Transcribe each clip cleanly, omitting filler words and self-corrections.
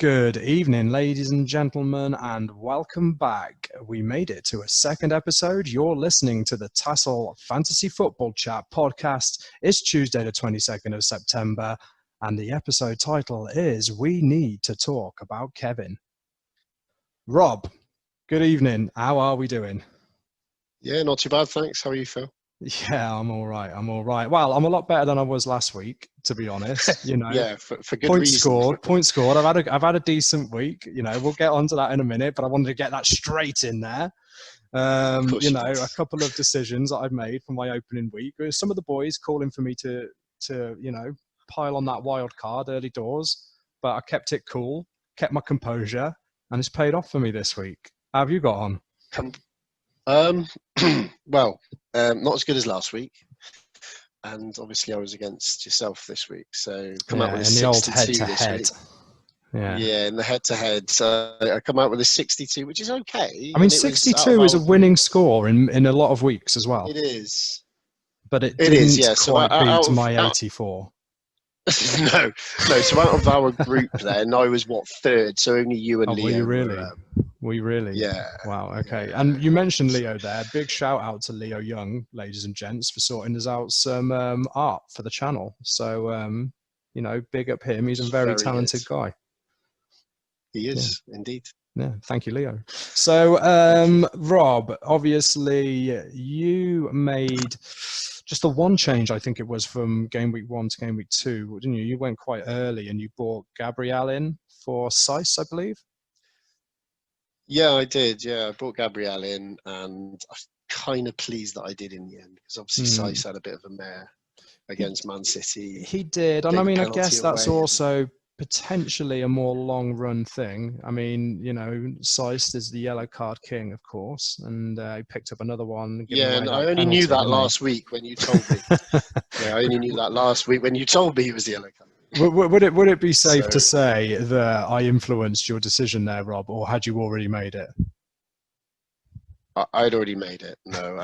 Good evening, ladies and gentlemen, and welcome back. We made it to a second episode. You're listening to the TASL Fantasy Football Chat podcast. It's Tuesday, the 22nd of September, and the episode title is We Need to Talk About Kevin. Rob, good evening. How are we doing? Yeah, not too bad, thanks. How are you, Phil? Yeah, I'm all right. Well, I'm a lot better than I was last week, to be honest. You know, yeah, for good reason. Point scored. I've had a decent week. You know, we'll get onto that in a minute, but I wanted to get that straight in there. A couple of decisions that I've made for my opening week. Some of the boys calling for me to pile on that wild card early doors, but I kept it cool, kept my composure, and it's paid off for me this week. How have you got on? Not as good as last week, and obviously I was against yourself this week, so come out with a 62 this week. Yeah, in the head-to-head. So I come out with a 62, which is okay. I mean, 62 is a winning score in a lot of weeks as well. It is, but it didn't quite beat my 84. No. So out of our group, then I was third. So only you and Leo. Were you really? Were you really? Yeah. Wow. Okay. And you mentioned Leo there. Big shout out to Leo Young, ladies and gents, for sorting us out some art for the channel. So big up him. He's a very talented guy. He is indeed. Yeah, thank you, Leo. So, Rob, obviously you made just the one change, I think it was, from game week 1 to game week 2, didn't you? You went quite early and you brought Gabriel in for Sice, I believe. Yeah, I did. Yeah, I brought Gabriel in, and I'm kind of pleased that I did in the end, because obviously Sice had a bit of a mare against Man City. He did, and I mean, I guess that's also potentially a more long-run thing. I mean, Sice is the yellow card king, of course, and he picked up another one. Yeah, and I only knew that last week when you told me. Yeah, I only knew that last week when you told me he was the yellow card. Would it be safe to say that I influenced your decision there, Rob, or had you already made it? I'd already made it. No,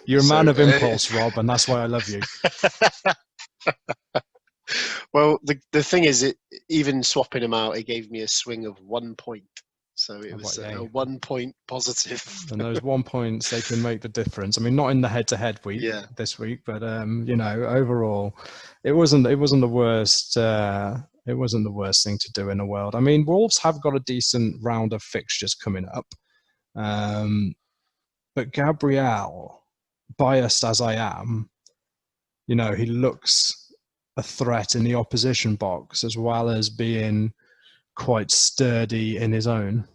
you're a man of impulse, Rob, and that's why I love you. Well, the thing is, even swapping him out, it gave me a swing of 1 point. So it was a 1 point positive. And those 1 points, they can make the difference. I mean, not in the head-to-head week this week, but overall, it wasn't the worst. It wasn't the worst thing to do in the world. I mean, Wolves have got a decent round of fixtures coming up, but Gabriel, biased as I am, he looks a threat in the opposition box as well as being quite sturdy in his own.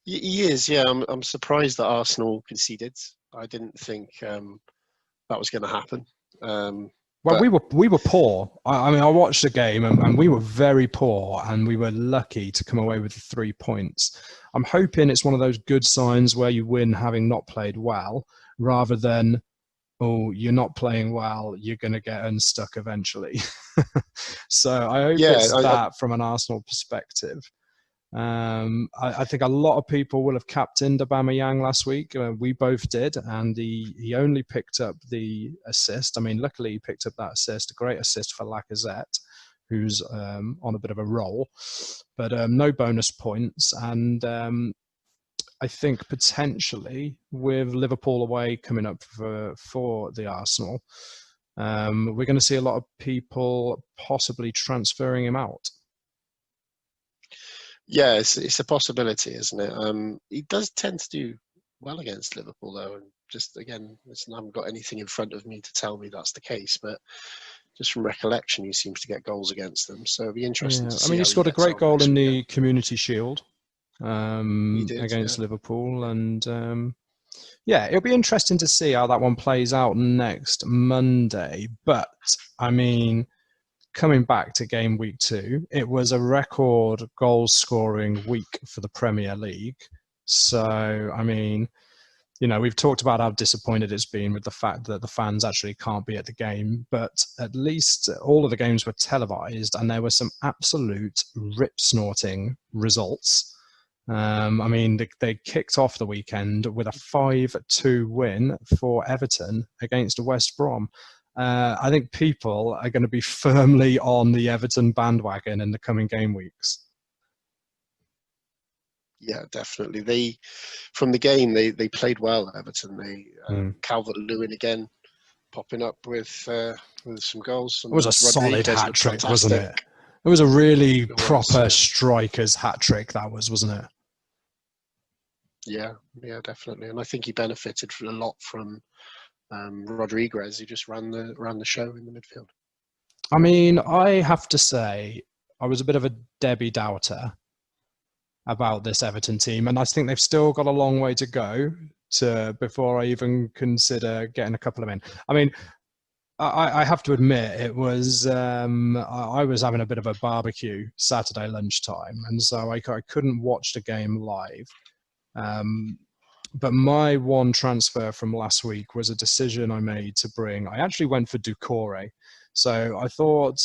He is, yeah. I'm surprised that Arsenal conceded. I didn't think that was going to happen. Well, we were poor. I mean, I watched the game and we were very poor, and we were lucky to come away with the 3 points. I'm hoping it's one of those good signs where you win having not played well, rather than, oh, you're not playing well, you're going to get unstuck eventually. So I hope it's that from an Arsenal perspective. I think a lot of people will have captained Aubameyang last week. We both did, and he only picked up the assist. I mean, luckily he picked up that assist, a great assist for Lacazette, who's on a bit of a roll, but no bonus points. And I think potentially with Liverpool away coming up for the Arsenal, we're going to see a lot of people possibly transferring him out. Yeah, it's a possibility, isn't it? He does tend to do well against Liverpool, though. And just, again, I haven't got anything in front of me to tell me that's the case, but just from recollection, he seems to get goals against them. So it'll be interesting to see. I mean, he scored a great goal in the Community Shield against Liverpool. And it'll be interesting to see how that one plays out next Monday. But, I mean, coming back to game week 2, it was a record goal-scoring week for the Premier League. So, I mean, we've talked about how disappointed it's been with the fact that the fans actually can't be at the game, but at least all of the games were televised, and there were some absolute rip-snorting results. I mean, they kicked off the weekend with a 5-2 win for Everton against West Brom. I think people are going to be firmly on the Everton bandwagon in the coming game weeks. Yeah, definitely. From the game, they played well, Everton. Calvert-Lewin again popping up with some goals. It was a solid hat trick, wasn't it? It was a really proper striker's hat trick, that was, wasn't it? Yeah, definitely. And I think he benefited a lot from Rodriguez, who just ran the show in the midfield. I mean, I have to say, I was a bit of a Debbie Doubter about this Everton team, and I think they've still got a long way to go before I even consider getting a couple of in. I mean, I have to admit, it was I was having a bit of a barbecue Saturday lunchtime, and so I couldn't watch the game live. But my one transfer from last week was a decision I made to bring. I actually went for Doucouré. So I thought,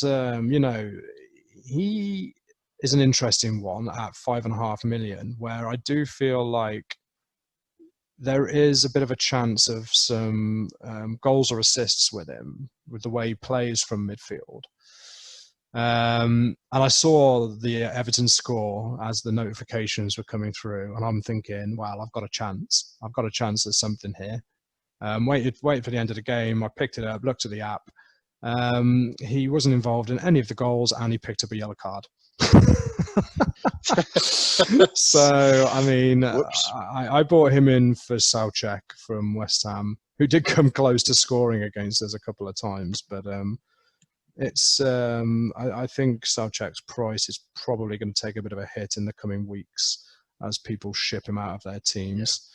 he is an interesting one at 5.5 million, where I do feel like there is a bit of a chance of some goals or assists with him, with the way he plays from midfield. And I saw the Everton score as the notifications were coming through, and I'm thinking, well, I've got a chance. I've got a chance at something here. Waited for the end of the game. I picked it up, looked at the app. He wasn't involved in any of the goals, and he picked up a yellow card. So, I mean, I bought him in for Souček from West Ham, who did come close to scoring against us a couple of times, but it's I think Souček's price is probably going to take a bit of a hit in the coming weeks as people ship him out of their teams.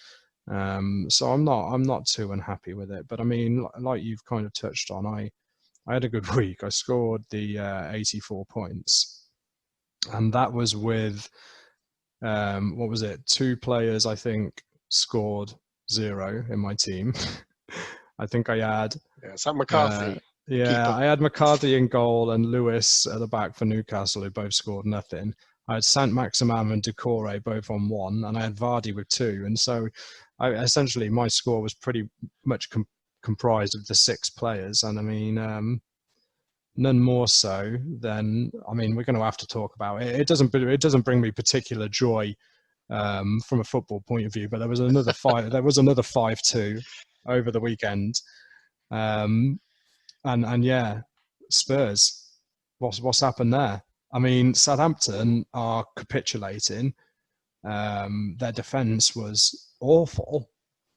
Yeah. So I'm not too unhappy with it. But I mean, like you've kind of touched on, I had a good week. I scored the 84 points, and that was with what was it? 2 players I think scored 0 in my team. I think I had is that McCarthy? I had McCarthy in goal and Lewis at the back for Newcastle, who both scored nothing. I had Saint-Maximin and Doucouré both on 1, and I had Vardy with 2. And so essentially my score was pretty much comprised of the 6 players. And I mean, none more so than, I mean, we're going to have to talk about it. It doesn't bring me particular joy from a football point of view, but there was another 5-2 over the weekend. And yeah, Spurs, what's happened there? I mean, Southampton are capitulating. Their defence was awful,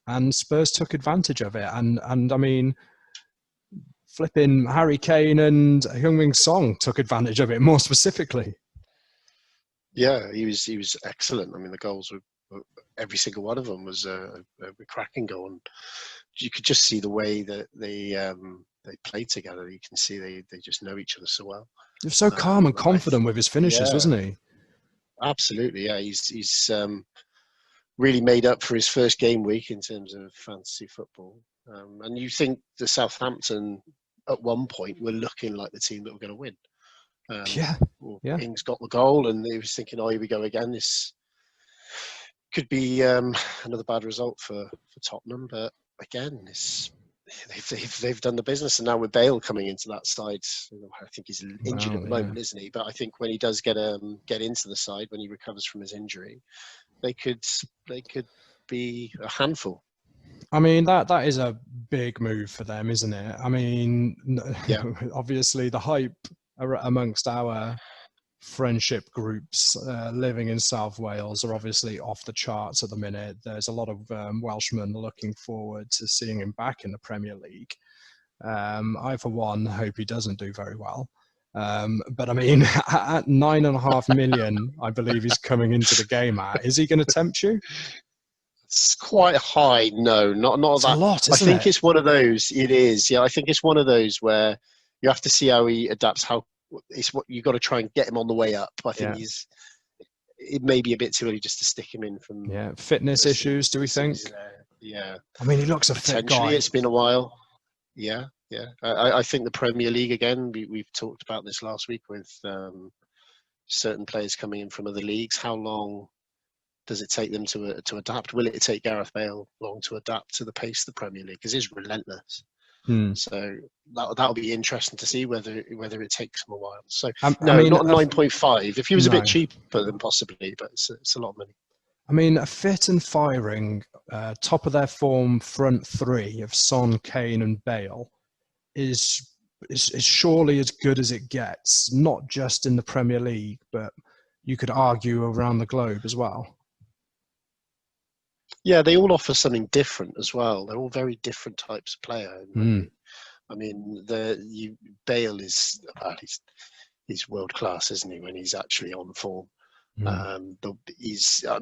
and Spurs took advantage of it. And I mean, flipping Harry Kane and Heung-min Son took advantage of it more specifically. Yeah, he was excellent. I mean, the goals were every single one of them was a cracking goal, and you could just see the way that they played together. You can see they just know each other so well. He was so calm and confident with his finishes, wasn't he? Absolutely, yeah. He's really made up for his first game week in terms of fantasy football. And you think the Southampton at one point were looking like the team that were going to win. Ings got the goal, and he was thinking, "Oh, here we go again. This could be another bad result for Tottenham." But again, they've done the business, and now with Bale coming into that side, I think he's injured at the moment, isn't he? But I think when he does get into the side, when he recovers from his injury, they could be a handful. I mean, that is a big move for them, isn't it? I mean, obviously the hype amongst our friendship groups living in South Wales are obviously off the charts at the minute. There's a lot of Welshmen looking forward to seeing him back in the Premier League. I, for one, hope he doesn't do very well. But I mean, at 9.5 million, I believe he's coming into the game at. Is he going to tempt you? It's quite high. No, not it's that. A lot, I think it? It's one of those. It is. Yeah, I think it's one of those where you have to see how he adapts. How it's what you got to try and get him on the way up. I think it may be a bit too early just to stick him in from fitness issues. Do we think? Yeah. I mean, he looks a fit guy. It's been a while. Yeah. I think the Premier League again. We've talked about this last week with certain players coming in from other leagues. How long does it take them to adapt? Will it take Gareth Bale long to adapt to the pace of the Premier League? Because it's relentless. Hmm. So that'll be interesting to see whether it takes him a while. So I no, mean, not 9.5. If he was a bit no. cheaper, then possibly, but it's a lot of money. I mean, a fit and firing, top of their form front three of Son, Kane, and Bale is surely as good as it gets, not just in the Premier League, but you could argue around the globe as well. Yeah, they all offer something different as well. They're all very different types of player. I mean, Bale is he's world class, isn't he? When he's actually on form, I'm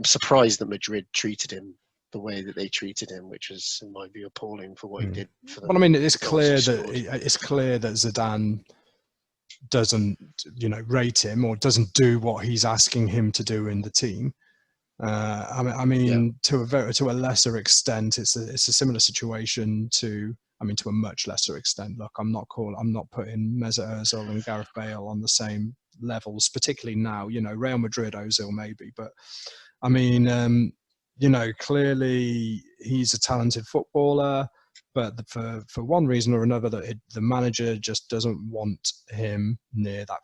surprised that Madrid treated him the way that they treated him, which was, in my view, appalling for what he did for them. Well, I mean, it's clear that Zidane doesn't, rate him or doesn't do what he's asking him to do in the team. I mean, to a lesser extent, it's a similar situation to a much lesser extent. Look, I'm not putting Mesut Ozil and Gareth Bale on the same levels, particularly now. Real Madrid, Ozil maybe, but I mean, clearly he's a talented footballer, but for one reason or another, the manager just doesn't want him near that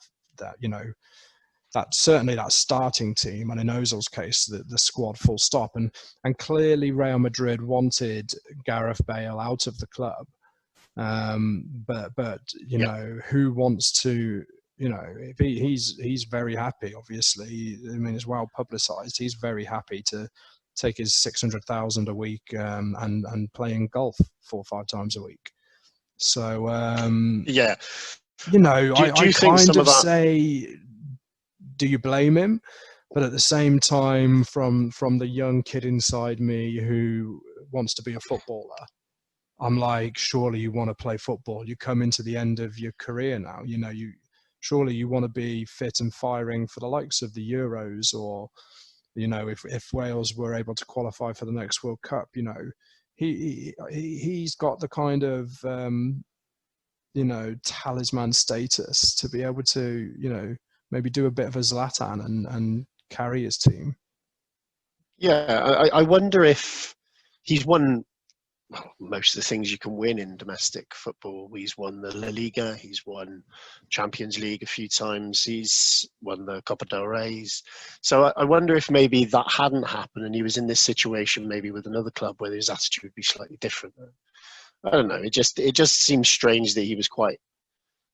certainly that starting team, and in Ozil's case, the squad full stop. And clearly Real Madrid wanted Gareth Bale out of the club. But who wants to, if he's very happy, obviously, I mean, it's well publicized. He's very happy to take his 600,000 a week and playing golf 4 or 5 times a week. So, yeah. I kind of say, do you blame him? But at the same time, from the young kid inside me who wants to be a footballer, I'm like, surely you want to play football. You come into the end of your career now. Surely you want to be fit and firing for the likes of the Euros, or if Wales were able to qualify for the next World Cup. He's got the kind of talisman status to be able to maybe do a bit of a Zlatan and carry his team. Yeah, I wonder if he's won most of the things you can win in domestic football. He's won the La Liga, he's won Champions League a few times, he's won the Copa del Rey. So I wonder if maybe that hadn't happened and he was in this situation maybe with another club where his attitude would be slightly different. I don't know. It just seems strange that he was quite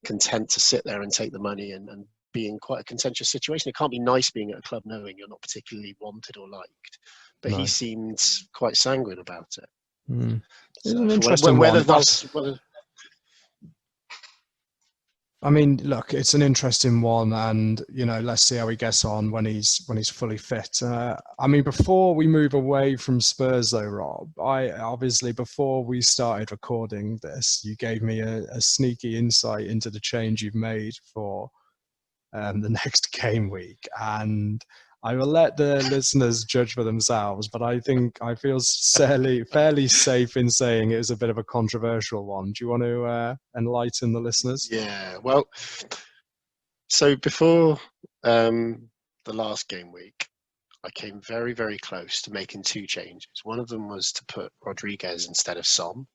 content to sit there and take the money and be in quite a contentious situation. It can't be nice being at a club knowing you're not particularly wanted or liked. But he seemed quite sanguine about it. It's an interesting one. I mean, look, it's an interesting one, and let's see how he gets on when he's fully fit. I mean, before we move away from Spurs, though, Rob, before we started recording this, you gave me a sneaky insight into the change you've made for the next game week, and I will let the listeners judge for themselves, but I think I feel fairly safe in saying it was a bit of a controversial one. Do you want to enlighten the listeners? Yeah, well, so before the last game week, I came very, very close to making 2 changes. One of them was to put Rodriguez instead of Son.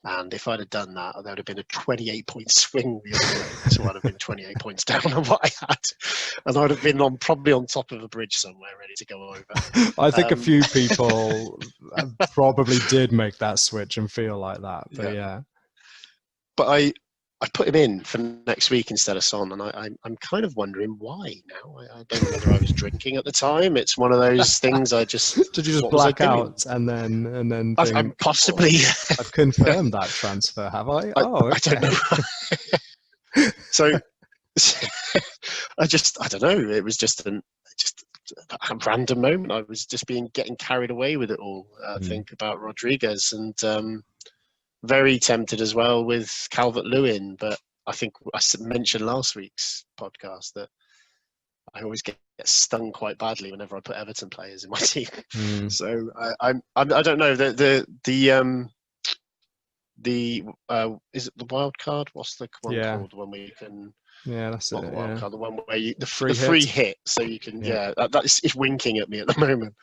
And if I'd have done that, there would have been a 28-point swing the other way. So I'd have been 28 points down on what I had. And I'd have been probably on top of a bridge somewhere ready to go over. I think a few people probably did make that switch and feel like that. But yeah. But I put him in for next week instead of Son, and I'm kind of wondering why now. I don't know whether I was drinking at the time. It's one of those things I just... Did you just black out and then think, I'm possibly... I've confirmed that transfer, have I? I don't know. So I don't know. It was just a random moment. I was just getting carried away with it all. I think about Rodriguez, and very tempted as well with Calvert-Lewin, but I think I mentioned last week's podcast that I always get stung quite badly whenever I put Everton players in my team. So I don't know. Is it the wild card? What's the one called when we can? Yeah, that's it. The wild card, the one where the free hit, so you can. Yeah, it's winking at me at the moment.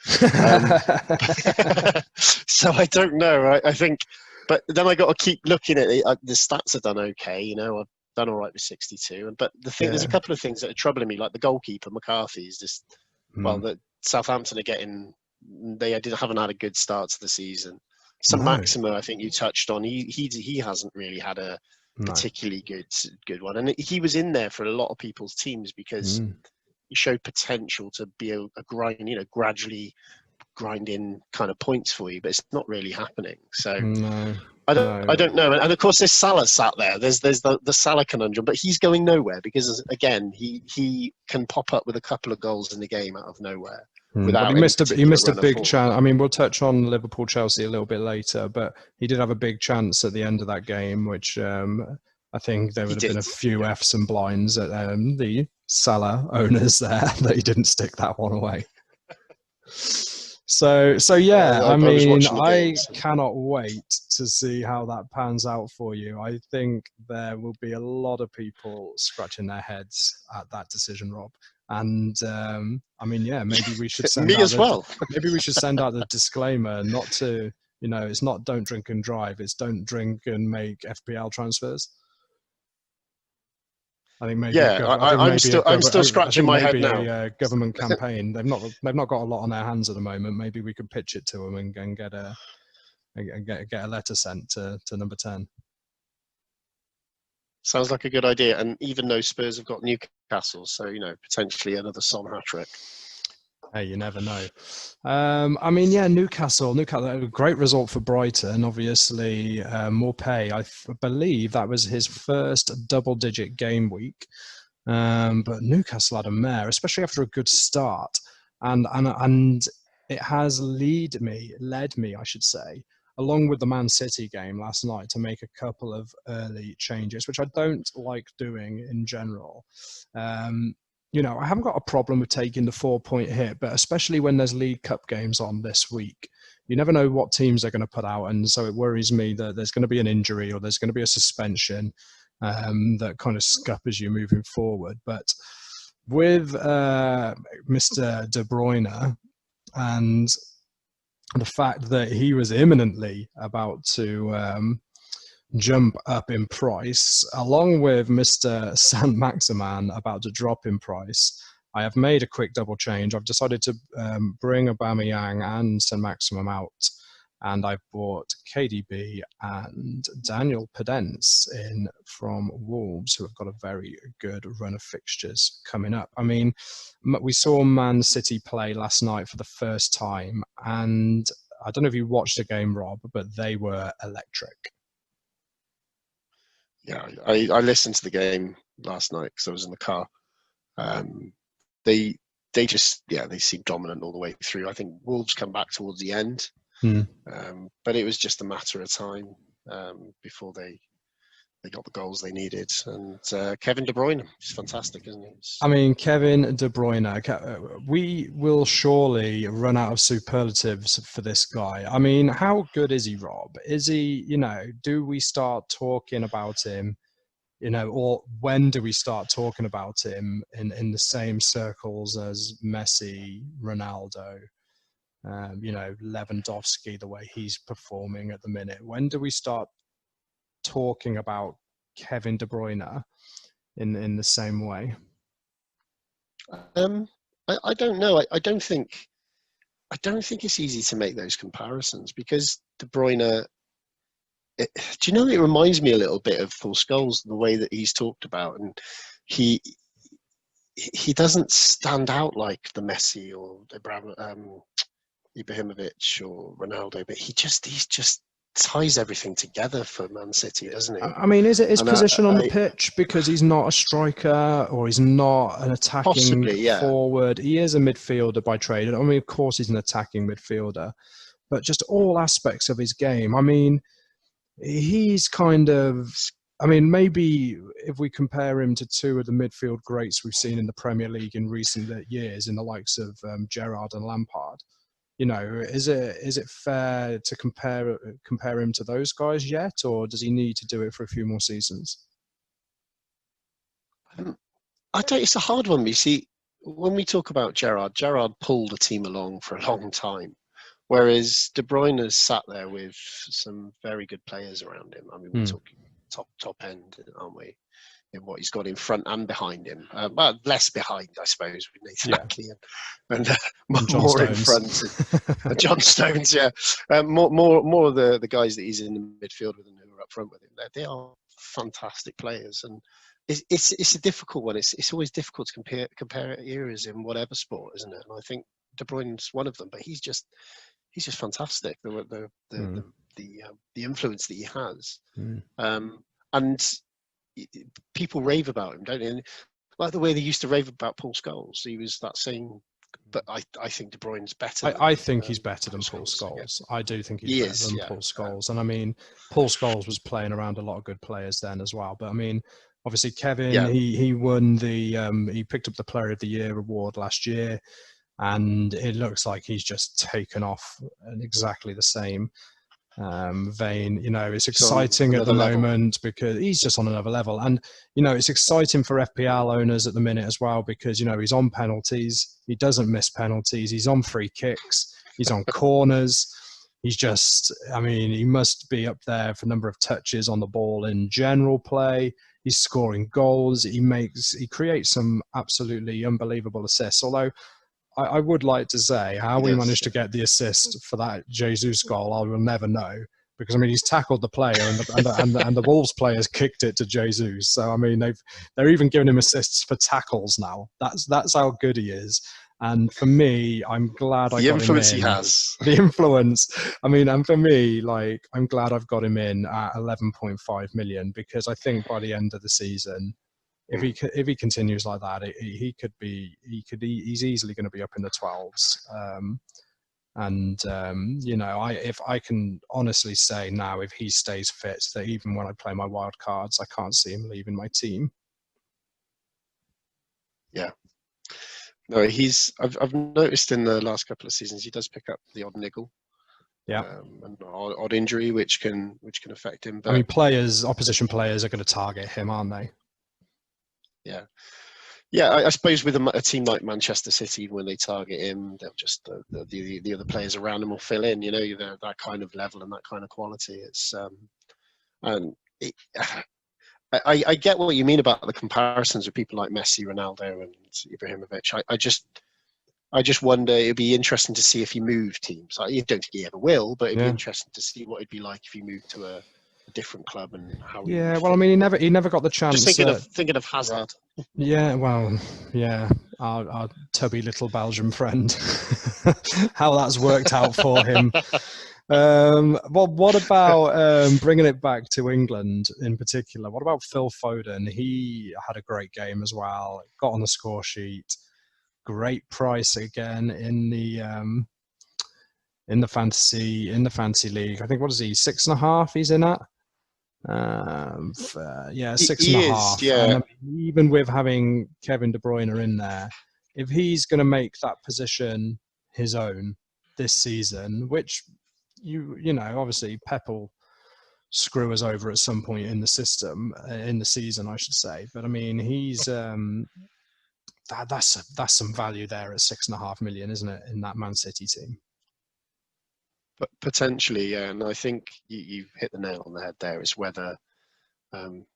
So I don't know. I think But then I got to keep looking at it. The stats have done okay. You know, I've done all right with 62. But there's a couple of things that are troubling me, like the goalkeeper McCarthy is just the Southampton are getting. They haven't had a good start to the season. Maximo, I think you touched on. He hasn't really had a particularly good one, and he was in there for a lot of people's teams because he showed potential to be a grind. You know, gradually grinding kind of points for you, but it's not really happening. So I don't know. And of course, there's Salah sat there. There's the Salah conundrum, but he's going nowhere because again, he can pop up with a couple of goals in the game out of nowhere. But he missed a big chance. I mean, we'll touch on Liverpool Chelsea a little bit later, but he did have a big chance at the end of that game, which I think there would have been a few F's and blinds at the Salah owners there that he didn't stick that one away. So yeah, I mean, I cannot wait to see how that pans out for you. I think there will be a lot of people scratching their heads at that decision, Rob. And I mean, yeah, maybe we should send maybe we should send out the disclaimer, not to, you know, it's not don't drink and drive, it's don't drink and make FPL transfers. I think maybe I'm still scratching my head now. A government campaign. They've not got a lot on their hands at the moment. Maybe we could pitch it to them and get a letter sent to number 10. Sounds like a good idea. And even though Spurs have got Newcastle, so you know, potentially another Son hat-trick. Hey, you never know. I mean, yeah, Newcastle, a great result for Brighton. Obviously, more pay. I believe that was his first double-digit game week. But Newcastle had a mare, especially after a good start, and it has led me, I should say, along with the Man City game last night, to make a couple of early changes, which I don't like doing in general. You know, I haven't got a problem with taking the 4-point hit, but especially when there's League Cup games on this week, you never know what teams they're going to put out. And so it worries me that there's going to be an injury or there's going to be a suspension that kind of scuppers you moving forward. But with Mr. De Bruyne and the fact that he was imminently about to jump up in price, along with Mr. Saint-Maximin about to drop in price, I have made a quick double change. I've decided to bring Aubameyang and Saint-Maximin out, and I've bought KDB and Daniel Podence in from Wolves, who have got a very good run of fixtures coming up. I mean, we saw Man City play last night for the first time, and I don't know if you watched the game, Rob, but they were electric. Yeah, I listened to the game last night because I was in the car. They seemed dominant all the way through. I think Wolves come back towards the end, but it was just a matter of time before they got the goals they needed. And Kevin De Bruyne is fantastic, isn't he? I mean, Kevin De Bruyne, we will surely run out of superlatives for this guy. I mean, how good is he, Rob? Is he, you know, do we start talking about him, you know, or when do we start talking about him in the same circles as Messi, Ronaldo, you know, Lewandowski, the way he's performing at the minute? When do we start talking about Kevin De Bruyne in the same way? I don't know. I don't think it's easy to make those comparisons because De Bruyne. Do you know? It reminds me a little bit of Paul Scholes, the way that he's talked about, and he doesn't stand out like the Messi or Ibrahimovic or Ronaldo, but he's just ties everything together for Man City, doesn't he? I mean, is it his position on the pitch because he's not a striker or he's not an attacking forward? He is a midfielder by trade. I mean, of course, he's an attacking midfielder, but just all aspects of his game. I mean, he's kind of. I mean, maybe if we compare him to two of the midfield greats we've seen in the Premier League in recent years, in the likes of Gerrard and Lampard. You know, is it fair to compare him to those guys yet, or does he need to do it for a few more seasons? I think it's a hard one. You see, when we talk about Gerrard pulled a team along for a long time. Whereas De Bruyne has sat there with some very good players around him. I mean, we're talking top end, aren't we? In what he's got in front and behind him. Well, less behind, I suppose, with Nathan Ackley and more in front. And John Stones, yeah. More of the guys that he's in the midfield with and who are up front with him. They are fantastic players, and it's a difficult one. It's always difficult to compare eras in whatever sport, isn't it? And I think De Bruyne's one of them, but he's just fantastic. The influence that he has, and people rave about him, don't they? And like the way they used to rave about Paul Scholes. He was that same, but I think De Bruyne's better. I think he's better than Paul Scholes. Yeah. I do think he's better than Paul Scholes. And I mean, Paul Scholes was playing around a lot of good players then as well. But I mean, obviously Kevin, he won he picked up the Player of the Year award last year, and it looks like he's just taken off in exactly the same vein. You know, it's exciting at the moment because he's just on another level. And, you know, it's exciting for FPL owners at the minute as well because, you know, he's on penalties. He doesn't miss penalties. He's on free kicks. He's on corners. He's just, I mean, he must be up there for number of touches on the ball in general play. He's scoring goals. He creates some absolutely unbelievable assists. Although I would like to say how we managed to get the assist for that Jesus goal, I will never know. Because I mean, he's tackled the player, and the Wolves players kicked it to Jesus. So I mean, they're even giving him assists for tackles now. That's how good he is. And for me, I'm glad I got him in. The influence he has. The influence. I mean, and for me, like, I'm glad I've got him in at 11.5 million because I think by the end of the season, if he continues like that, he's easily going to be up in the 12s. You know, if I can honestly say now, if he stays fit, that even when I play my wild cards, I can't see him leaving my team. Yeah. No, I've noticed in the last couple of seasons he does pick up the odd niggle. Yeah. An odd injury which can affect him. But, I mean, opposition players are going to target him, aren't they? Yeah. Yeah, I suppose with a team like Manchester City, when they target him, they'll just the other players around him will fill in. You know, that kind of level and that kind of quality. It's I get what you mean about the comparisons with people like Messi, Ronaldo, and Ibrahimovic. I just wonder. It'd be interesting to see if he moved teams. I don't think he ever will, but it'd be interesting to see what it'd be like if he moved to a different club and how. Yeah, well, I mean, he never got the chance. Just thinking of Hazard. Yeah, well, yeah, our tubby little Belgian friend, how that's worked out for him. Well, what about bringing it back to England in particular? What about Phil Foden? He had a great game as well. Got on the score sheet. Great price again in the fantasy league. I think, what is he, 6.5? He's in at. 6.5. Yeah. And I mean, even with having Kevin De Bruyne in there, if he's going to make that position his own this season, which you know, obviously Pep will screw us over at some point in the season, I should say. But I mean, he's that's some value there at 6.5 million, isn't it, in that Man City team? But potentially, yeah, and I think you hit the nail on the head there. It's whether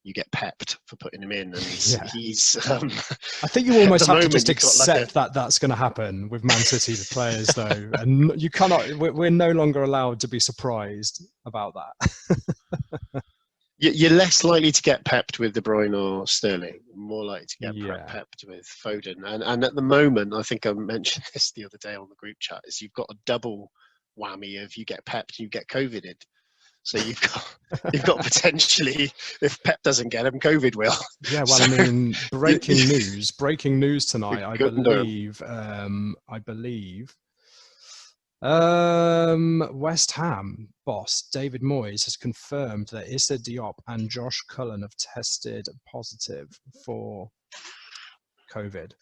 you get pepped for putting him in, and he's. I think you almost have to just accept that that's going to happen with Man City players, though, and you cannot. We're no longer allowed to be surprised about that. You're less likely to get pepped with De Bruyne or Sterling, more likely to get pepped with Foden. And at the moment, I think I mentioned this the other day on the group chat, is you've got a double whammy of you get pepped, you get COVIDed. So you've got potentially, if Pep doesn't get him, COVID will. Yeah, well, I mean, breaking news tonight. I believe West Ham boss David Moyes has confirmed that Issa Diop and Josh Cullen have tested positive for COVID.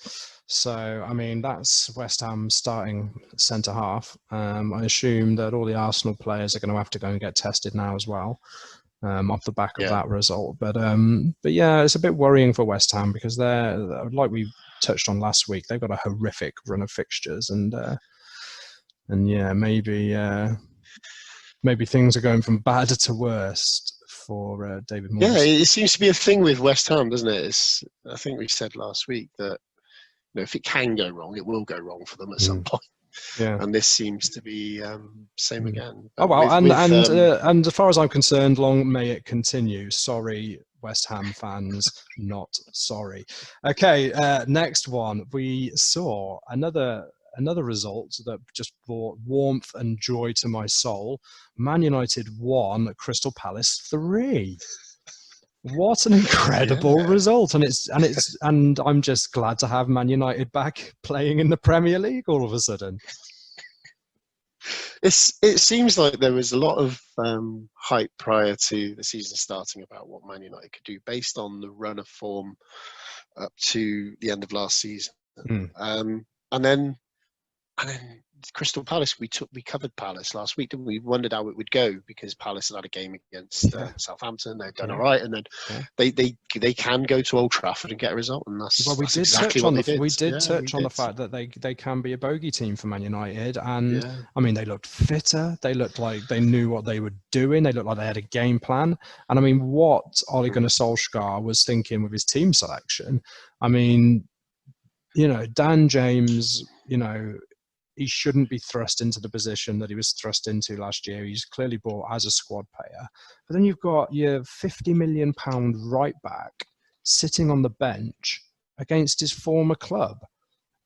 So, I mean, that's West Ham starting centre half. I assume that all the Arsenal players are going to have to go and get tested now as well, off the back of that result. But yeah, it's a bit worrying for West Ham because they're, like we touched on last week, they've got a horrific run of fixtures, and And yeah, maybe things are going from bad to worst for David Moyes. Yeah, it seems to be a thing with West Ham, doesn't it? I think we said last week that if it can go wrong, it will go wrong for them at some point. Yeah. And this seems to be same again. Oh well, and as far as I'm concerned, long may it continue. Sorry, West Ham fans, not sorry. Okay, next one. We saw another result that just brought warmth and joy to my soul. Man United 1, Crystal Palace 3. What an incredible result! And I'm just glad to have Man United back playing in the Premier League all of a sudden. It seems like there was a lot of hype prior to the season starting about what Man United could do based on the run of form up to the end of last season. And then Crystal Palace, we covered Palace last week, didn't we? We wondered how it would go because Palace had a game against Southampton. They've done all right, and then they can go to Old Trafford and get a result, and that's exactly what they did. We did touch on the fact that they can be a bogey team for Man United, and I mean they looked fitter. They looked like they knew what they were doing. They looked like they had a game plan, and I mean what Ole Gunnar Solskjaer was thinking with his team selection. I mean, Dan James, he shouldn't be thrust into the position that he was thrust into last year. He's clearly bought as a squad player. But then you've got your £50 million right back sitting on the bench against his former club.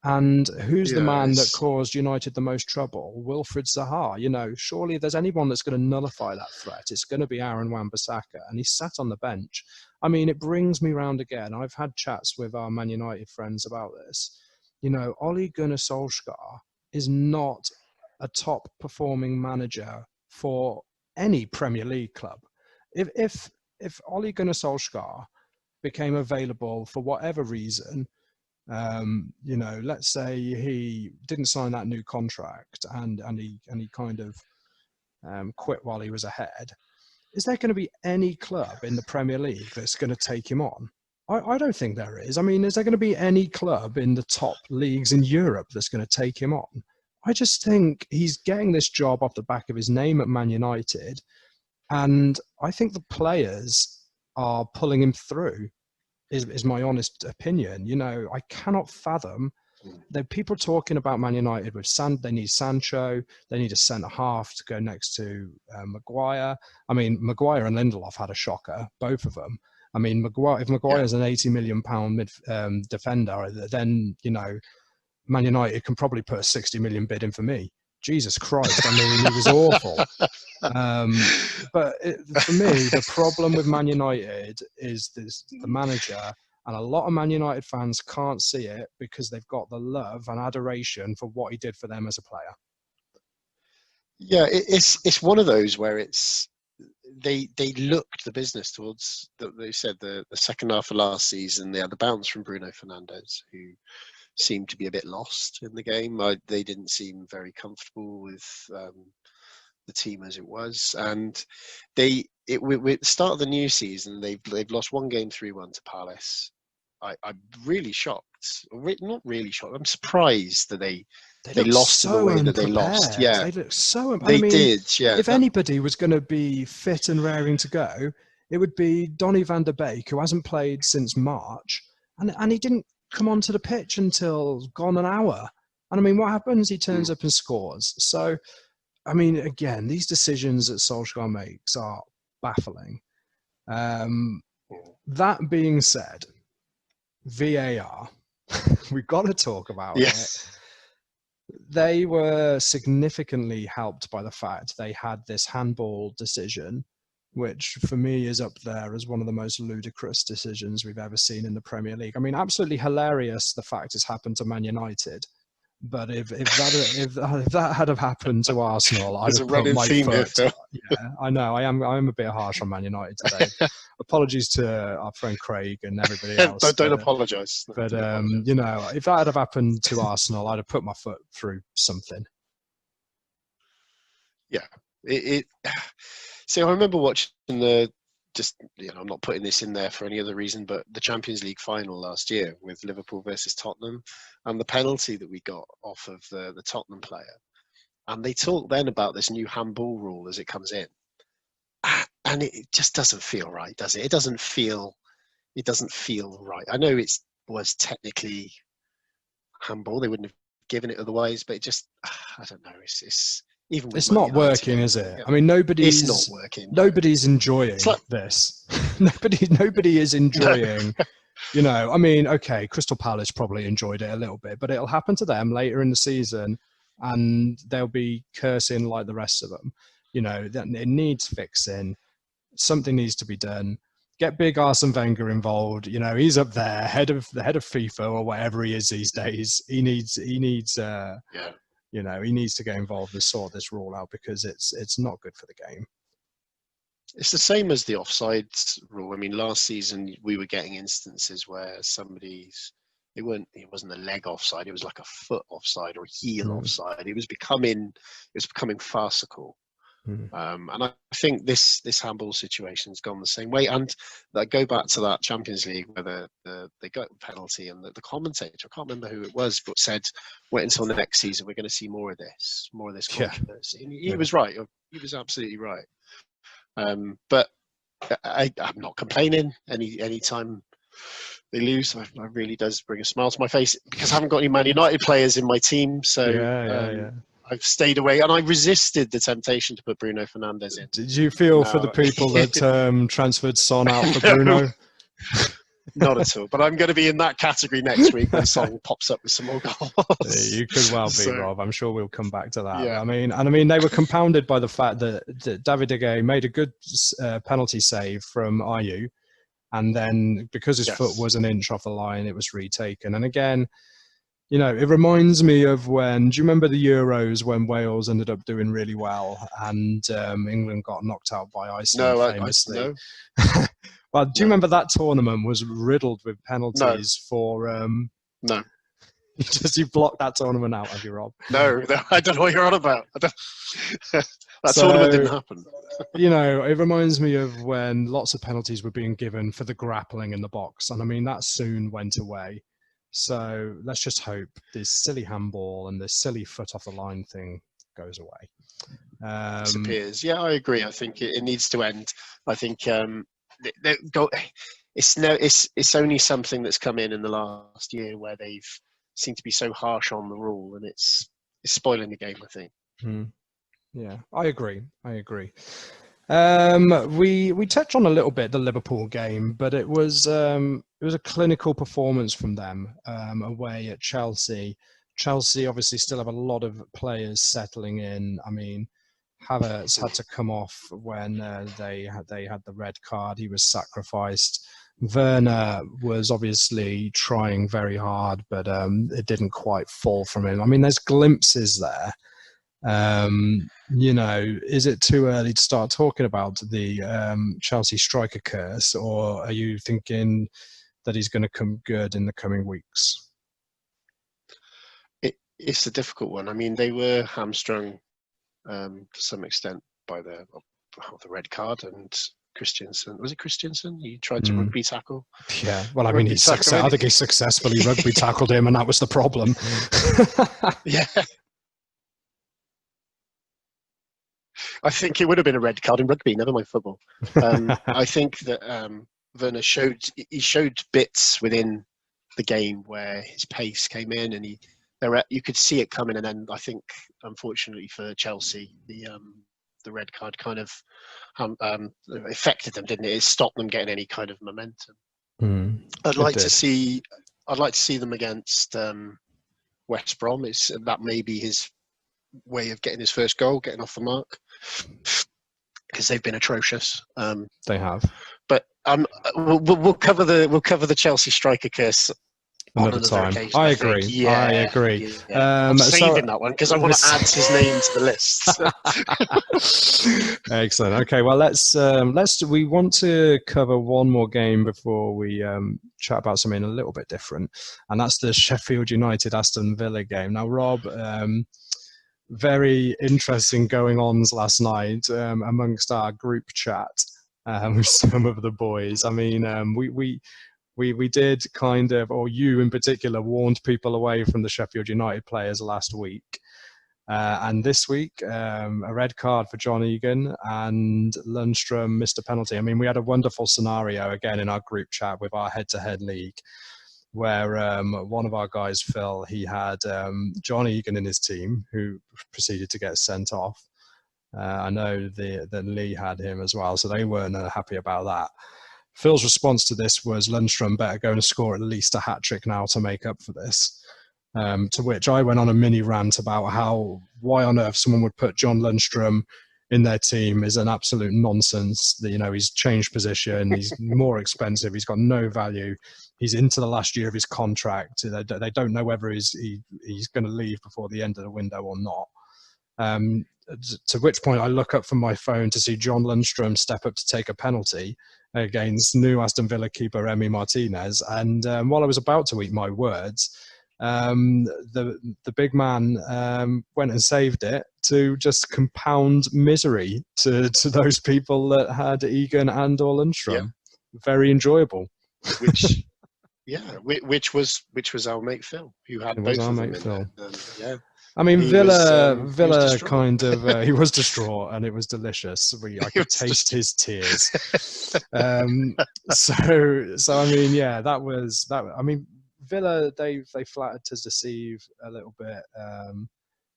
And who's the man that caused United the most trouble? Wilfried Zaha. Surely if there's anyone that's going to nullify that threat, it's going to be Aaron Wan-Bissaka. And he's sat on the bench. I mean, it brings me round again. I've had chats with our Man United friends about this. Ole Gunnar Solskjaer is not a top performing manager for any Premier League club. If Ole Gunnar Solskjaer became available for whatever reason, let's say he didn't sign that new contract and he kind of quit while he was ahead, is there going to be any club in the Premier League that's going to take him on? I don't think there is. I mean, is there going to be any club in the top leagues in Europe that's going to take him on? I just think he's getting this job off the back of his name at Man United. And I think the players are pulling him through, is my honest opinion. I cannot fathom that people talking about Man United with they need Sancho, they need a centre-half to go next to Maguire. I mean, Maguire and Lindelof had a shocker, both of them. I mean, if Maguire's an £80 million defender, then, Man United can probably put a 60 million bid in for me. Jesus Christ. I mean, he was awful. But for me, the problem with Man United is the manager, and a lot of Man United fans can't see it because they've got the love and adoration for what he did for them as a player. Yeah, it's one of those where they looked the business towards, they said the second half of last season, they had the bounce from Bruno Fernandes, who seemed to be a bit lost in the game. They didn't seem very comfortable with the team as it was, and with the start of the new season, they've lost one game 3-1 to Palace. I'm really shocked. Not really shocked. I'm surprised that they lost in the way that they lost. Yeah, they looked so. They did. Yeah. If anybody was going to be fit and raring to go, it would be Donny van der Beek, who hasn't played since March, and he didn't come onto the pitch until gone an hour. And I mean, what happens? He turns up and scores. So, I mean, again, these decisions that Solskjaer makes are baffling. That being said, VAR, we've got to talk about it. They were significantly helped by the fact they had this handball decision, which for me is up there as one of the most ludicrous decisions we've ever seen in the Premier League. I mean, absolutely hilarious the fact it's happened to Man United. But if that had have happened to Arsenal, I'd have put my foot. Yeah, I know. I'm a bit harsh on Man United today. Apologies to our friend Craig and everybody else. Don't apologise. But if that had have happened to Arsenal, I'd have put my foot through something. Yeah, So I remember watching I'm not putting this in there for any other reason, but the Champions League final last year with Liverpool versus Tottenham, and the penalty that we got off of the Tottenham player. And they talk then about this new handball rule as it comes in. And it just doesn't feel right, does it? It doesn't feel right. I know it was technically handball. They wouldn't have given it otherwise, but it just, I don't know. It's even with It's Man not United, working, is it? I mean, nobody's it's not working. Nobody's enjoying this. Nobody is enjoying. You know, I mean, okay, Crystal Palace probably enjoyed it a little bit, but it'll happen to them later in the season, and they'll be cursing like the rest of them. You know, that it needs fixing. Something needs to be done. Get big Arsene Wenger involved. You know, he's up there, head of FIFA or whatever he is these days. He needs. You know, he needs to get involved and sort this rule out, because it's not good for the game. It's the same as the offsides rule. I mean, last season we were getting instances where it wasn't a leg offside, it was like a foot offside or a heel offside. It was becoming farcical. And I think this handball situation has gone the same way. And I go back to that Champions League where they got a penalty, and the commentator, I can't remember who it was, but said, wait until the next season, we're going to see more of this controversy. Yeah. And he was right. He was absolutely right. But I'm not complaining any time they lose. It really does bring a smile to my face, because I haven't got any Man United players in my team. So I've stayed away, and I resisted the temptation to put Bruno Fernandes in. Did you feel for the people that transferred Son out for Bruno? Not at all. But I'm going to be in that category next week when Son pops up with some more goals. You could well be, Rob. I'm sure we'll come back to that. Yeah. I mean, they were compounded by the fact that David De Gea made a good penalty save from Ayew, and then because his foot was an inch off the line, it was retaken. And again, you know, it reminds me of do you remember the Euros when Wales ended up doing really well and England got knocked out by Iceland famously? No. Well, do you remember that tournament was riddled with penalties for... No. You blocked that tournament out, have you, Rob? No, I don't know what you're on about. Tournament didn't happen. You know, it reminds me of when lots of penalties were being given for the grappling in the box. And I mean, that soon went away. So let's just hope this silly handball and this silly foot off the line thing goes away. Disappears. Yeah, I agree. I think it needs to end. I think it's only something that's come in the last year where they've seemed to be so harsh on the rule, and it's spoiling the game, I think. Yeah, I agree. We touched on a little bit the Liverpool game, but it was a clinical performance from them away at Chelsea. Chelsea obviously still have a lot of players settling in. I mean, Havertz had to come off when they had the red card. He was sacrificed. Werner was obviously trying very hard, but it didn't quite fall from him. I mean, there's glimpses there. You know, is it too early to start talking about the Chelsea striker curse, or are you thinking that he's going to come good in the coming weeks? It's a difficult one. I mean, they were hamstrung to some extent by the red card, and Christensen. Was it Christensen? He tried to rugby tackle. Yeah, well, I mean, I think he successfully rugby tackled him, and that was the problem. Yeah. I think it would have been a red card in rugby, never mind football. I think that Werner showed bits within the game where his pace came in, and you could see it coming. And then I think, unfortunately for Chelsea, the red card kind of affected them, didn't it? It stopped them getting any kind of momentum. I'd like to see them against West Brom. That may be his way of getting his first goal, getting off the mark, because they've been atrocious. They have. But we'll cover the Chelsea striker curse another time. Occasion, I agree. Yeah, I agree. Yeah. I'm saving that one because I want to add his name to the list. Excellent. Okay, well, we want to cover one more game before we chat about something a little bit different, and that's the Sheffield United Aston Villa game. Now, Rob, very interesting going-ons last night amongst our group chat with some of the boys. I mean, we did kind of, or you in particular, warned people away from the Sheffield United players last week. And this week, a red card for John Egan and Lundstrom missed a penalty. I mean, we had a wonderful scenario again in our group chat with our head-to-head league where one of our guys, Phil, he had John Egan in his team who proceeded to get sent off. I know that Lee had him as well, so they weren't happy about that. Phil's response to this was Lundstrom better go and score at least a hat-trick now to make up for this. To which I went on a mini rant about why on earth someone would put John Lundstrom in their team is an absolute nonsense. He's changed position, he's more expensive, he's got no value, he's into the last year of his contract. They don't know whether he's going to leave before the end of the window or not. To which point I look up from my phone to see John Lundstrom step up to take a penalty against new Aston Villa keeper Emi Martinez. And while I was about to eat my words, the big man went and saved it to just compound misery to those people that had Egan and or Lundstrom. Yeah. Very enjoyable. Which was our mate Phil, who had both of them in Phil. Yeah. I mean, Villa kind of, he was distraught and it was delicious. I could taste his tears. So I mean, yeah, that was that. I mean, Villa, they flattered to deceive a little bit.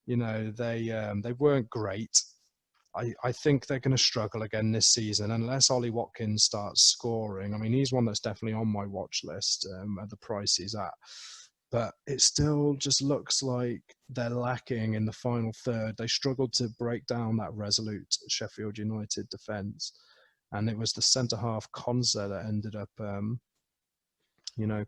They weren't great. I think they're going to struggle again this season unless Ollie Watkins starts scoring. I mean, he's one that's definitely on my watch list at the price he's at. But it still just looks like they're lacking in the final third. They struggled to break down that resolute Sheffield United defence. And it was the centre-half Konza that ended up,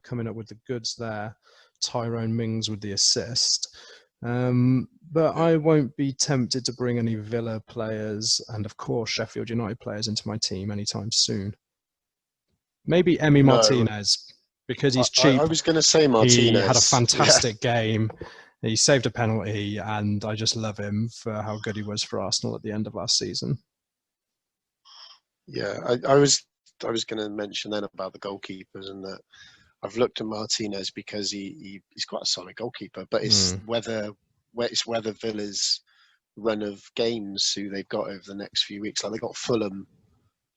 coming up with the goods there. Tyrone Mings with the assist. But I won't be tempted to bring any Villa players and, of course, Sheffield United players into my team anytime soon. Maybe Emi Martinez. Because he's cheap. I was going to say Martinez. He had a fantastic game. He saved a penalty, and I just love him for how good he was for Arsenal at the end of last season. Yeah, I was going to mention then about the goalkeepers, and that I've looked at Martinez because he's quite a solid goalkeeper, but it's whether Villa's run of games who they've got over the next few weeks. Like they got Fulham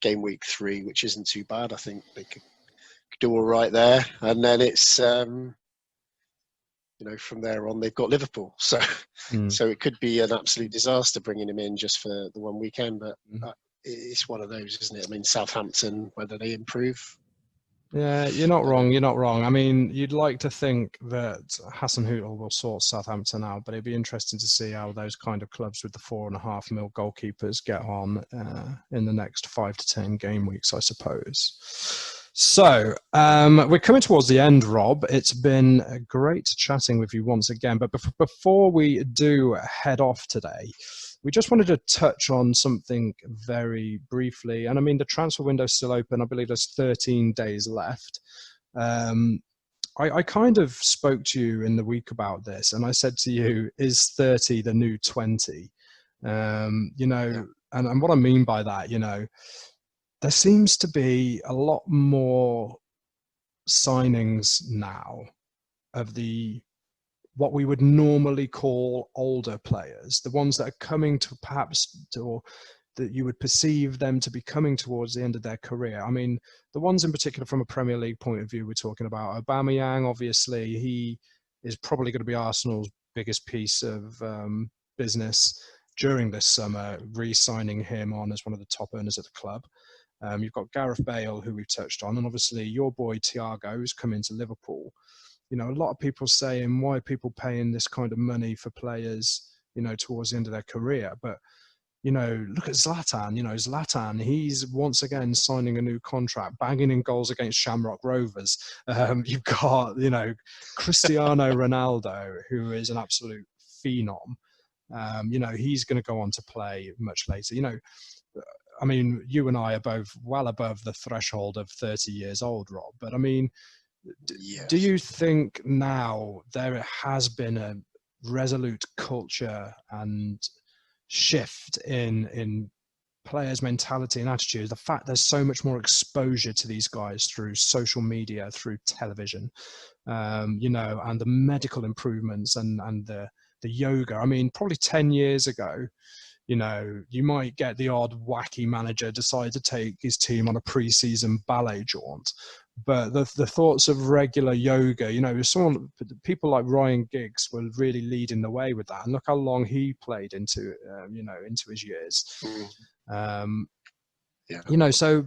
game week 3, which isn't too bad. I think they could do all right there, and then it's from there on they've got Liverpool, so it could be an absolute disaster bringing him in just for the one weekend, but it's one of those, isn't it? I mean, Southampton, whether they improve. Yeah, you're not wrong. I mean, you'd like to think that Hassan Hüttl will sort Southampton out, but it'd be interesting to see how those kind of clubs with the 4.5 mil goalkeepers get on in the next 5 to 10 game weeks, I suppose. So we're coming towards the end, Rob. It's been great chatting with you once again. But before we do head off today, we just wanted to touch on something very briefly. And I mean, the transfer window's still open. I believe there's 13 days left. I kind of spoke to you in the week about this, and I said to you, is 30 the new 20? And what I mean by that, there seems to be a lot more signings now of what we would normally call older players, the ones that are coming to or that you would perceive them to be coming towards the end of their career. I mean, the ones in particular from a Premier League point of view, we're talking about Aubameyang, obviously, he is probably going to be Arsenal's biggest piece of business during this summer, re-signing him on as one of the top earners at the club. You've got Gareth Bale, who we've touched on, and obviously your boy Thiago, who's come into Liverpool. A lot of people saying, why are people paying this kind of money for players, towards the end of their career? But, look at Zlatan. Zlatan, he's once again signing a new contract, banging in goals against Shamrock Rovers. You've got, Cristiano Ronaldo, who is an absolute phenom. He's going to go on to play much later. I mean, you and I are both well above the threshold of 30 years old, Rob. But I mean, do you think now there has been a resolute culture and shift in players' mentality and attitude? The fact there's so much more exposure to these guys through social media, through television, and the medical improvements and the yoga. I mean, probably 10 years ago, you know, you might get the odd wacky manager decide to take his team on a pre-season ballet jaunt. But the thoughts of regular yoga, you know, people like Ryan Giggs were really leading the way with that. And look how long he played into, you know, into his years. You know, so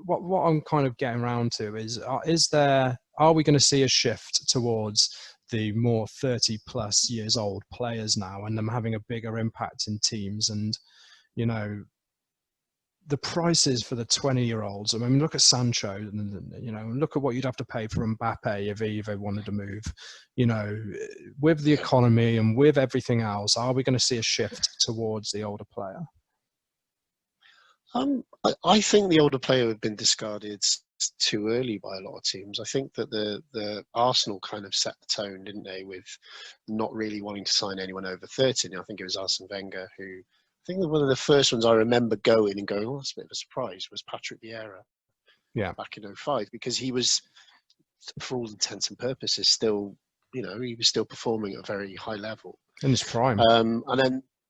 what I'm kind of getting around to is are we going to see a shift towards the more 30 plus years old players now and them having a bigger impact in teams? And, you know, the prices for the 20-year-olds. I mean, look at Sancho, and, you know, look at what you'd have to pay for Mbappe if he wanted to move. You know, with the economy and with everything else, are we going to see a shift towards the older player? I think the older player have been discarded too early by a lot of teams. I think that the Arsenal kind of set the tone, didn't they, with not really wanting to sign anyone over 30. And I think it was Arsene Wenger who, I think one of the first ones I remember going, oh, that's a bit of a surprise, was Patrick Vieira. Yeah. Back in 2005, because he was, for all intents and purposes, still, you know, he was still performing at a very high level. In his prime.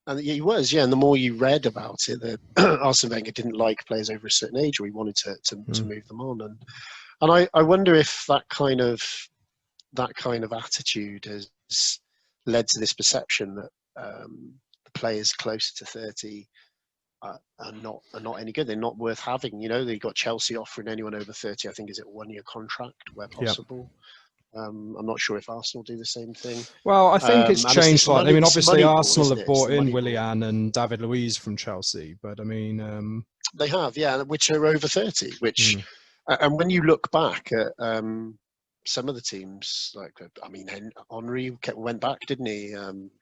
And he was, yeah. And the more you read about it, that Arsene Wenger didn't like players over a certain age, or he wanted to move them on. And I wonder if that kind of attitude has led to this perception that the players closer to 30 are not any good. They're not worth having. You know, they got Chelsea offering anyone over 30. I think is it a 1-year contract where possible. Yep. I'm not sure if Arsenal do the same thing. Well, I think it's changed slightly. I mean, obviously Arsenal have bought in Willian and David Luiz from Chelsea, but I mean... They have, yeah, which are over 30, which... And when you look back at some of the teams, like, I mean, Henry went back, didn't he?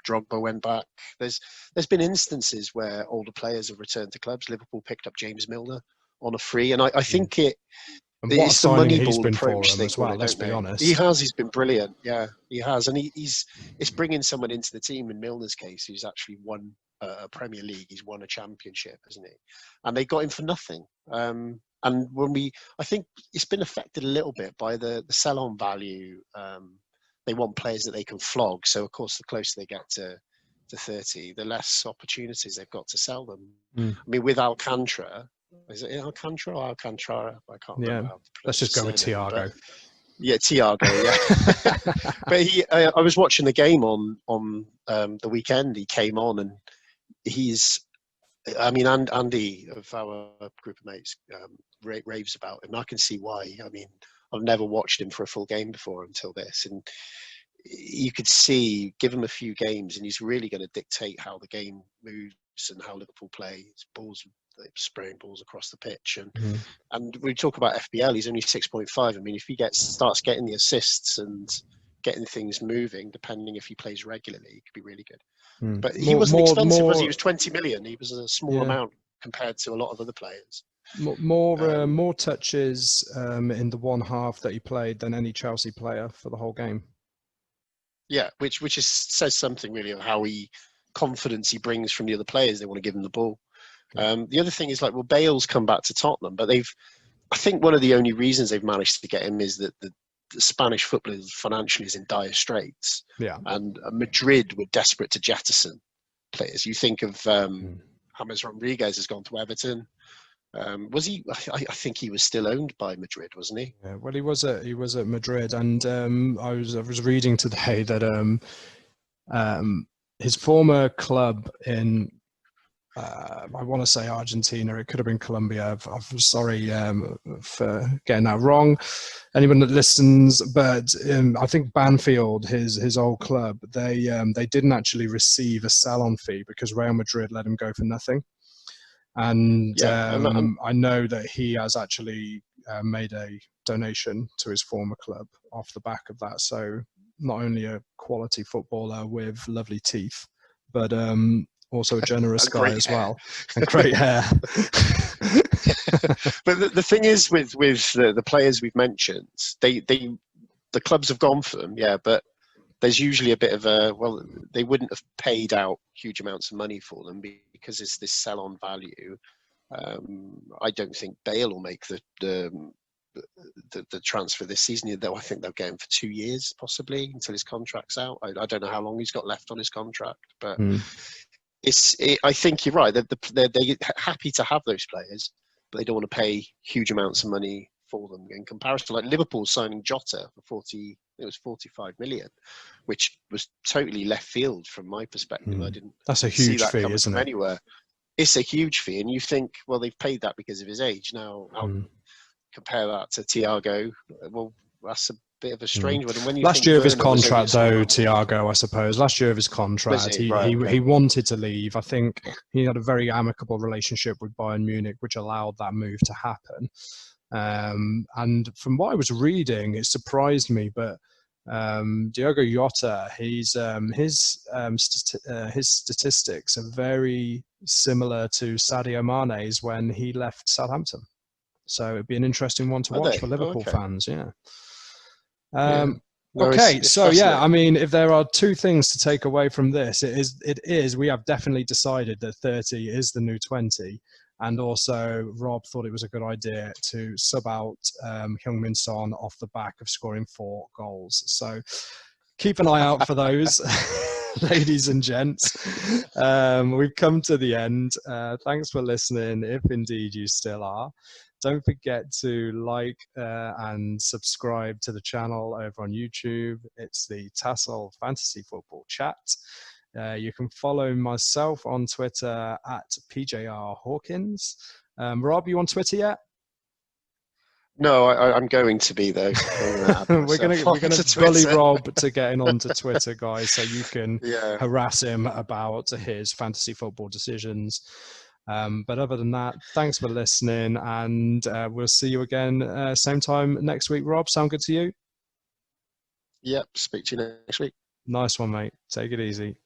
Drogba went back. There's been instances where older players have returned to clubs. Liverpool picked up James Milner on a free, and I think it... And what it's the Moneyball been approach for him as well, let's be honest. He has. He's been brilliant. Yeah, he has. And it's bringing someone into the team, in Milner's case, who's actually won a Premier League. He's won a championship, hasn't he? And they got him for nothing. And I think it's been affected a little bit by the sell-on value. They want players that they can flog. So, of course, the closer they get to 30, the less opportunities they've got to sell them. I mean, with Alcantara... Is it Alcantara or Alcantara? I can't remember. Let's just go with Thiago. Thiago. Yeah, but I was watching the game on the weekend. He came on, and and Andy of our group of mates raves about him. I can see why. I mean, I've never watched him for a full game before until this, and you could see, give him a few games, and he's really going to dictate how the game moves and how Liverpool play. Balls, spraying balls across the pitch, and we talk about FBL. He's only 6.5. I mean, if he starts getting the assists and getting things moving, depending if he plays regularly, he could be really good. But he wasn't expensive, was he? He was 20 million. He was a small amount compared to a lot of other players. More touches in the one half that he played than any Chelsea player for the whole game. Yeah, which says something really of how confidence he brings from the other players. They want to give him the ball. The other thing is, like, well, Bale's come back to Tottenham, but I think one of the only reasons they've managed to get him is that the Spanish football financially is in dire straits. Yeah. And Madrid were desperate to jettison players. You think of James Rodriguez has gone to Everton. Was he? I think he was still owned by Madrid, wasn't he? Yeah. Well, he was at Madrid, and I was reading today that his former club in I want to say Argentina. It could have been Colombia. I'm sorry for getting that wrong. Anyone that listens, but I think Banfield, his old club, they didn't actually receive a sell-on fee because Real Madrid let him go for nothing. And I know that he has actually made a donation to his former club off the back of that. So not only a quality footballer with lovely teeth, but also a generous guy as well, and great hair. But the thing is, with the players we've mentioned, the clubs have gone for them, but there's usually a bit of they wouldn't have paid out huge amounts of money for them because it's this sell-on value. I don't think Bale will make the the transfer this season. Though I think they'll get him for 2 years, possibly until his contract's out. I don't know how long he's got left on his contract, but I think you're right. They're happy to have those players, but they don't want to pay huge amounts of money for them. In comparison, like Liverpool signing Jota for 45 million, which was totally left field from my perspective. I didn't. That's a see huge that fee, coming isn't from it? anywhere. It's a huge fee, and you think, well, they've paid that because of his age. Now, compare that to Thiago. Well, that's a bit of a strange one. And when you last think year of his Werner was only contract, though, Thiago, I suppose, last year of his contract, he wanted to leave. I think he had a very amicable relationship with Bayern Munich, which allowed that move to happen. And from what I was reading, it surprised me, but Diogo Jota, his statistics are very similar to Sadio Mane's when he left Southampton. So it'd be an interesting one to watch for Liverpool fans. Yeah. Okay, so yeah, I mean, if there are two things to take away from this, it is we have definitely decided that 30 is the new 20, and also Rob thought it was a good idea to sub out Heung-min Son off the back of scoring 4 goals. So keep an eye out for those, ladies and gents. We've come to the end. Thanks for listening, if indeed you still are. Don't forget to like and subscribe to the channel over on YouTube. It's the TASL Fantasy Football Chat. You can follow myself on Twitter at PJR Hawkins. Rob, you on Twitter yet? No, I'm going to be though. We're going to bully Rob to getting onto Twitter, guys, so you can harass him about his fantasy football decisions. But other than that, thanks for listening, and we'll see you again same time next week. Rob, sound good to you? Yep, speak to you next week. Nice one, mate. Take it easy.